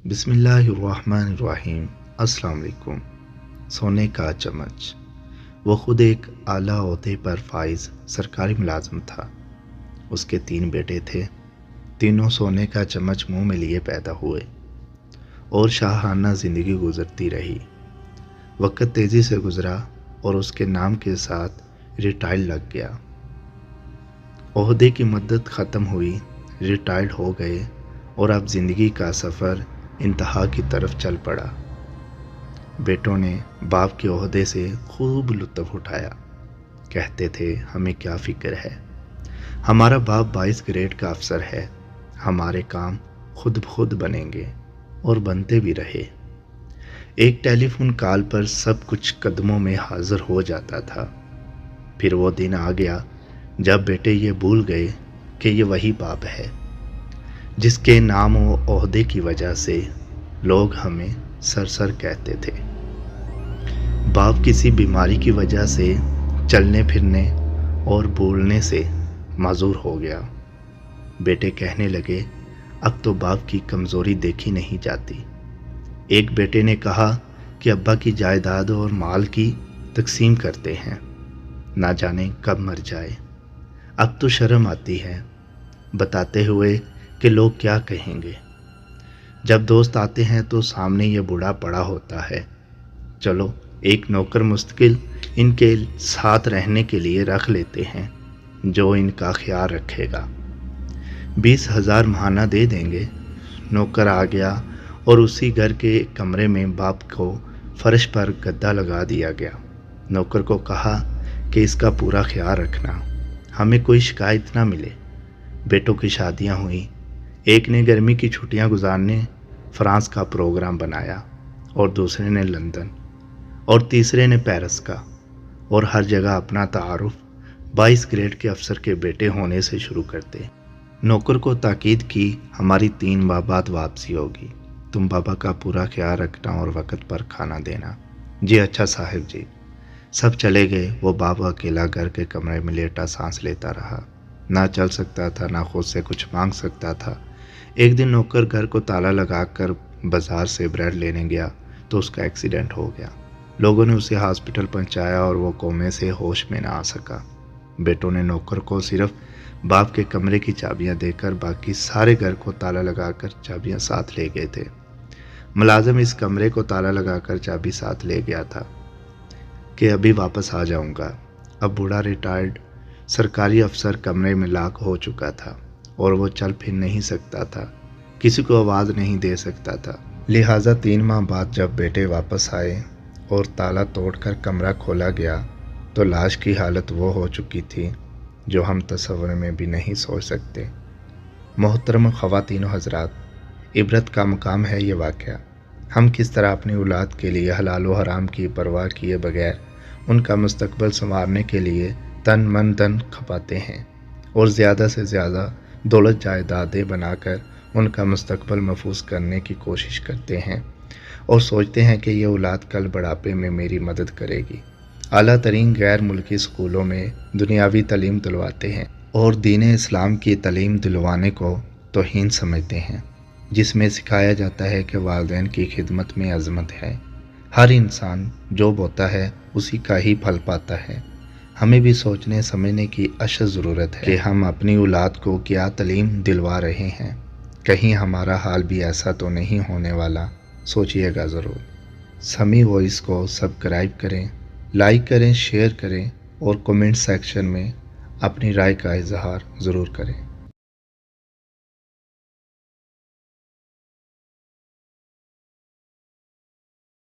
بسم اللہ الرحمن الرحیم۔ السلام علیکم۔ سونے کا چمچ۔ وہ خود ایک اعلیٰ عہدے پر فائز سرکاری ملازم تھا۔ اس کے 3 بیٹے تھے۔ تینوں سونے کا چمچ منہ میں لیے پیدا ہوئے اور شاہانہ زندگی گزرتی رہی۔ وقت تیزی سے گزرا اور اس کے نام کے ساتھ ریٹائر لگ گیا۔ عہدے کی مدت ختم ہوئی، ریٹائرڈ ہو گئے اور اب زندگی کا سفر انتہا کی طرف چل پڑا۔ بیٹوں نے باپ کے عہدے سے خوب لطف اٹھایا۔ کہتے تھے ہمیں کیا فکر ہے، ہمارا باپ 22 گریڈ کا افسر ہے، ہمارے کام خود بخود بنیں گے، اور بنتے بھی رہے۔ ایک ٹیلی فون کال پر سب کچھ قدموں میں حاضر ہو جاتا تھا۔ پھر وہ دن آ گیا جب بیٹے یہ بھول گئے کہ یہ وہی باپ ہے جس کے نام و عہدے کی وجہ سے لوگ ہمیں سر کہتے تھے۔ باپ کسی بیماری کی وجہ سے چلنے پھرنے اور بولنے سے معذور ہو گیا۔ بیٹے کہنے لگے اب تو باپ کی کمزوری دیکھی نہیں جاتی۔ ایک بیٹے نے کہا کہ ابا کی جائیداد اور مال کی تقسیم کرتے ہیں، نہ جانے کب مر جائے۔ اب تو شرم آتی ہے بتاتے ہوئے کہ لوگ کیا کہیں گے۔ جب دوست آتے ہیں تو سامنے یہ بوڑھا پڑا ہوتا ہے، چلو ایک نوکر مستقل ان کے ساتھ رہنے کے لیے رکھ لیتے ہیں جو ان کا خیال رکھے گا۔ 20,000 ماہانہ دے دیں گے۔ نوکر آ گیا اور اسی گھر کے کمرے میں باپ کو فرش پر گدا لگا دیا گیا۔ نوکر کو کہا کہ اس کا پورا خیال رکھنا، ہمیں کوئی شکایت نہ ملے۔ بیٹوں کی شادیاں ہوئیں۔ ایک نے گرمی کی چھٹیاں گزارنے فرانس کا پروگرام بنایا، اور دوسرے نے لندن، اور تیسرے نے پیرس کا، اور ہر جگہ اپنا تعارف 22 گریڈ کے افسر کے بیٹے ہونے سے شروع کرتے۔ نوکر کو تاکید کی ہماری 3 ماہ بعد واپسی ہوگی، تم بابا کا پورا خیال رکھنا اور وقت پر کھانا دینا۔ جی اچھا صاحب جی۔ سب چلے گئے۔ وہ بابا اکیلا گھر کے کمرے میں لیٹا سانس لیتا رہا، نہ چل سکتا تھا، نہ خود سے کچھ مانگ سکتا تھا۔ ایک دن نوکر گھر کو تالا لگا کر بازار سے بریڈ لینے گیا تو اس کا ایکسیڈنٹ ہو گیا۔ لوگوں نے اسے ہاسپٹل پہنچایا اور وہ کومے سے ہوش میں نہ آ سکا۔ بیٹوں نے نوکر کو صرف باپ کے کمرے کی چابیاں دے کر باقی سارے گھر کو تالا لگا کر چابیاں ساتھ لے گئے تھے۔ ملازم اس کمرے کو تالا لگا کر چابی ساتھ لے گیا تھا کہ ابھی واپس آ جاؤں گا۔ اب بوڑھا ریٹائرڈ سرکاری افسر کمرے میں لاک ہو چکا تھا اور وہ چل پھر نہیں سکتا تھا، کسی کو آواز نہیں دے سکتا تھا۔ لہٰذا 3 ماہ بعد جب بیٹے واپس آئے اور تالا توڑ کر کمرہ کھولا گیا تو لاش کی حالت وہ ہو چکی تھی جو ہم تصور میں بھی نہیں سوچ سکتے۔ محترم خواتین و حضرات، عبرت کا مقام ہے یہ واقعہ۔ ہم کس طرح اپنی اولاد کے لیے حلال و حرام کی پرواہ کیے بغیر ان کا مستقبل سنوارنے کے لیے تن من دھن کھپاتے ہیں، اور زیادہ سے زیادہ دولت جائیدادیں بنا کر ان کا مستقبل محفوظ کرنے کی کوشش کرتے ہیں، اور سوچتے ہیں کہ یہ اولاد کل بڑھاپے میں میری مدد کرے گی۔ اعلیٰ ترین غیر ملکی اسکولوں میں دنیاوی تعلیم دلواتے ہیں اور دین اسلام کی تعلیم دلوانے کو توہین سمجھتے ہیں، جس میں سکھایا جاتا ہے کہ والدین کی خدمت میں عظمت ہے، ہر انسان جو بوتا ہے اسی کا ہی پھل پاتا ہے۔ ہمیں بھی سوچنے سمجھنے کی اشد ضرورت ہے کہ ہم اپنی اولاد کو کیا تعلیم دلوا رہے ہیں۔ کہیں ہمارا حال بھی ایسا تو نہیں ہونے والا؟ سوچئے گا ضرور۔ سمیع وائس کو سبسکرائب کریں، لائک کریں، شیئر کریں، اور کمنٹ سیکشن میں اپنی رائے کا اظہار ضرور کریں۔